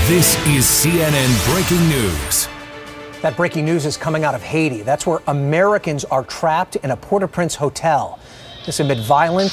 This is CNN Breaking News. That breaking news is coming out of Haiti. That's where Americans are trapped in a Port-au-Prince hotel. This amid violent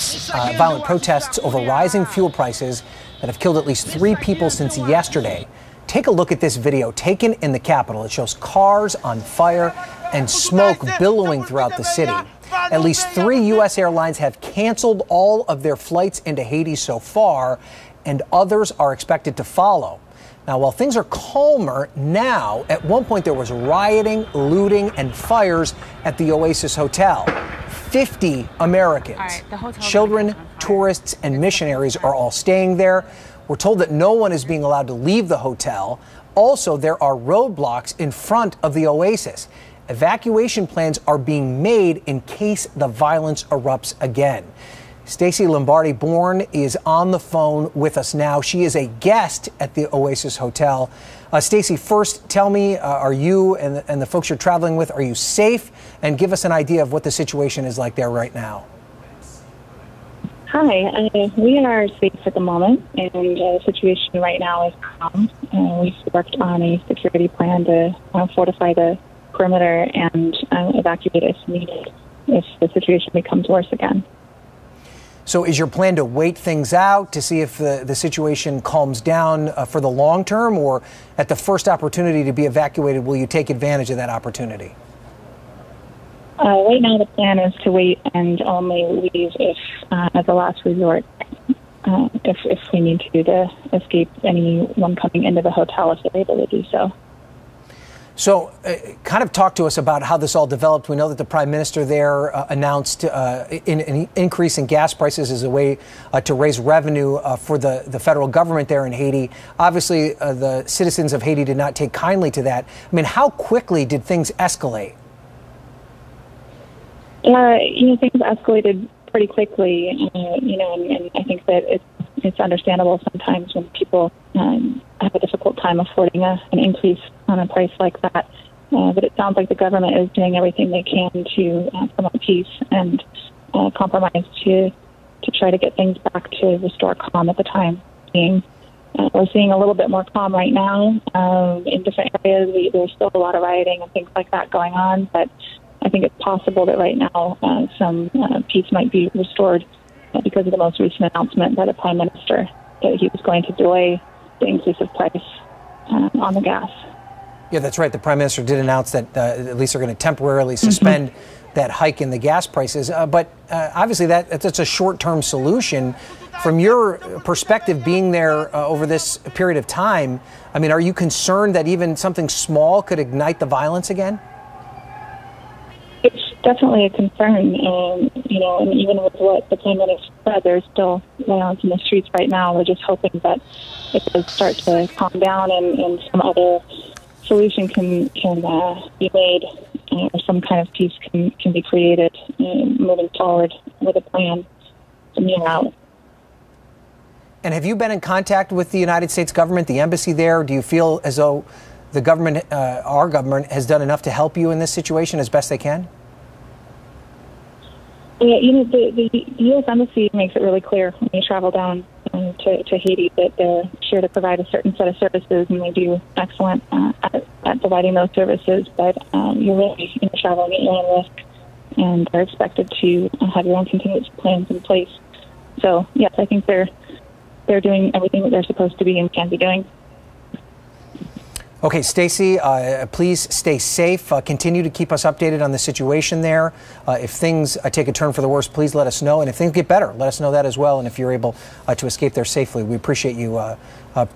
protests over rising fuel prices that have killed at least 3 people since yesterday. Take a look at this video taken in the capital. It shows cars on fire and smoke billowing throughout the city. At least 3 U.S. airlines have canceled all of their flights into Haiti so far, and others are expected to follow. Now, while things are calmer now, at one point there was rioting, looting, and fires at the Oasis Hotel. 50 Americans, children, tourists, and missionaries are all staying there. We're told that no one is being allowed to leave the hotel. Also, there are roadblocks in front of the Oasis. Evacuation plans are being made in case the violence erupts again. Stacey Lombardi-Bourne is on the phone with us now. She is a guest at the Oasis Hotel. Stacey, first, tell me, are you and the folks you're traveling with, are you safe? And give us an idea of what the situation is like there right now. Hi, we are safe at the moment, and the situation right now is calm. We've worked on a security plan to fortify the perimeter and evacuate if needed if the situation becomes worse again. So is your plan to wait things out to see if the situation calms down for the long term, or at the first opportunity to be evacuated, will you take advantage of that opportunity? Right now the plan is to wait and only leave if, as a last resort, if we need to escape anyone coming into the hotel if they're able to do so. So kind of talk to us about how this all developed. We know that the Prime Minister there announced an increase in gas prices as a way to raise revenue for the federal government there in Haiti. Obviously, the citizens of Haiti did not take kindly to that. I mean, how quickly did things escalate? Things escalated pretty quickly, and I think that it's understandable sometimes when people have a difficult time affording an increase on a price like that. But it sounds like the government is doing everything they can to promote peace and compromise to try to get things back to restore calm at the time being. We're seeing a little bit more calm right now in different areas. There's still a lot of rioting and things like that going on, but I think it's possible that right now some peace might be restored because of the most recent announcement by the Prime Minister that he was going to delay the increase of price on the gas. Yeah, that's right. The Prime Minister did announce that at least they're going to temporarily suspend that hike in the gas prices. But obviously that's a short-term solution. From your perspective, being there over this period of time, I mean, are you concerned that even something small could ignite the violence again? It's definitely a concern, and even with what the Prime Minister said, there's still violence in the streets right now. We're just hoping that it does start to calm down and some other solution can be made, or some kind of peace can be created moving forward with a plan from here out. And have you been in contact with the United States government, the embassy there? Do you feel as though the government, our government, has done enough to help you in this situation as best they can? Yeah, the U.S. Embassy makes it really clear when you travel down to Haiti that they're sure to provide a certain set of services, and they do excellent at providing those services. But you're really traveling at your own risk, and are expected to have your own contingency plans in place. So, yes, I think they're doing everything that they're supposed to be and can be doing. Okay, Stacey, please stay safe. Continue to keep us updated on the situation there. If things take a turn for the worse, please let us know. And if things get better, let us know that as well. And if you're able to escape there safely, we appreciate you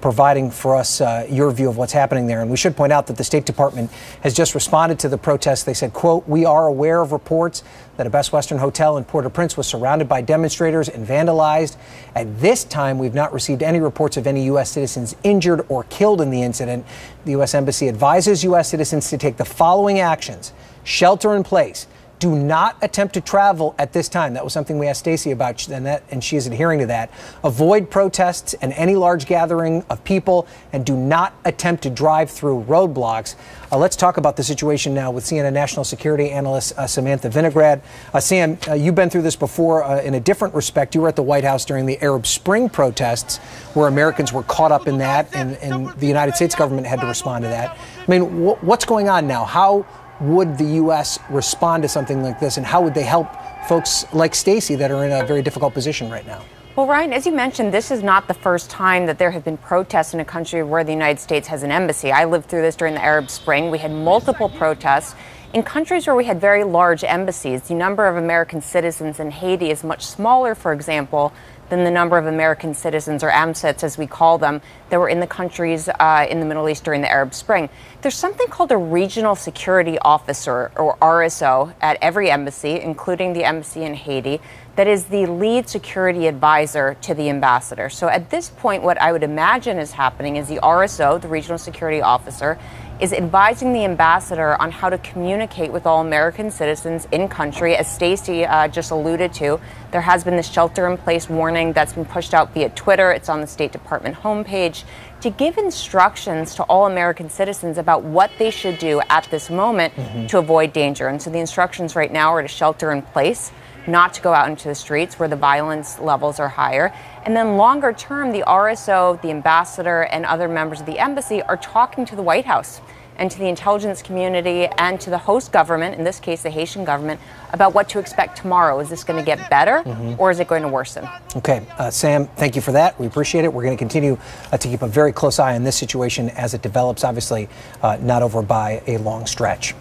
providing for us your view of what's happening there. And we should point out that the State Department has just responded to the protests. They said, quote, "We are aware of reports that a Best Western hotel in Port-au-Prince was surrounded by demonstrators and vandalized. At this time, we've not received any reports of any U.S. citizens injured or killed in the incident. The U.S. Embassy advises U.S. citizens to take the following actions: shelter in place, do not attempt to travel at this time. That was something we asked Stacey about, and she is adhering to that. Avoid protests and any large gathering of people, and do not attempt to drive through roadblocks. Let's talk about the situation now with CNN national security analyst Samantha Vinograd. Sam, you've been through this before in a different respect. You were at the White House during the Arab Spring protests, where Americans were caught up in that, and the United States government had to respond to that. I mean, what's going on now? How would the U.S. respond to something like this, and how would they help folks like Stacey that are in a very difficult position right now? Well, Ryan, as you mentioned, this is not the first time that there have been protests in a country where the United States has an embassy. I lived through this during the Arab Spring. We had multiple protests. In countries where we had very large embassies, the number of American citizens in Haiti is much smaller, for example, than the number of American citizens, or AMCETs as we call them, that were in the countries in the Middle East during the Arab Spring. There's something called a regional security officer, or RSO, at every embassy, including the embassy in Haiti, that is the lead security advisor to the ambassador. So at this point, what I would imagine is happening is the RSO, the regional security officer, is advising the ambassador on how to communicate with all American citizens in country. As Stacey just alluded to, there has been this shelter-in-place warning that's been pushed out via Twitter. It's on the State Department homepage to give instructions to all American citizens about what they should do at this moment to avoid danger. And so the instructions right now are to shelter in place, not to go out into the streets where the violence levels are higher. And then longer term, the RSO, the ambassador, and other members of the embassy are talking to the White House and to the intelligence community and to the host government, in this case the Haitian government, about what to expect tomorrow. Is this going to get better or is it going to worsen? Okay, Sam, thank you for that. We appreciate it. We're going to continue to keep a very close eye on this situation as it develops, obviously not over by a long stretch.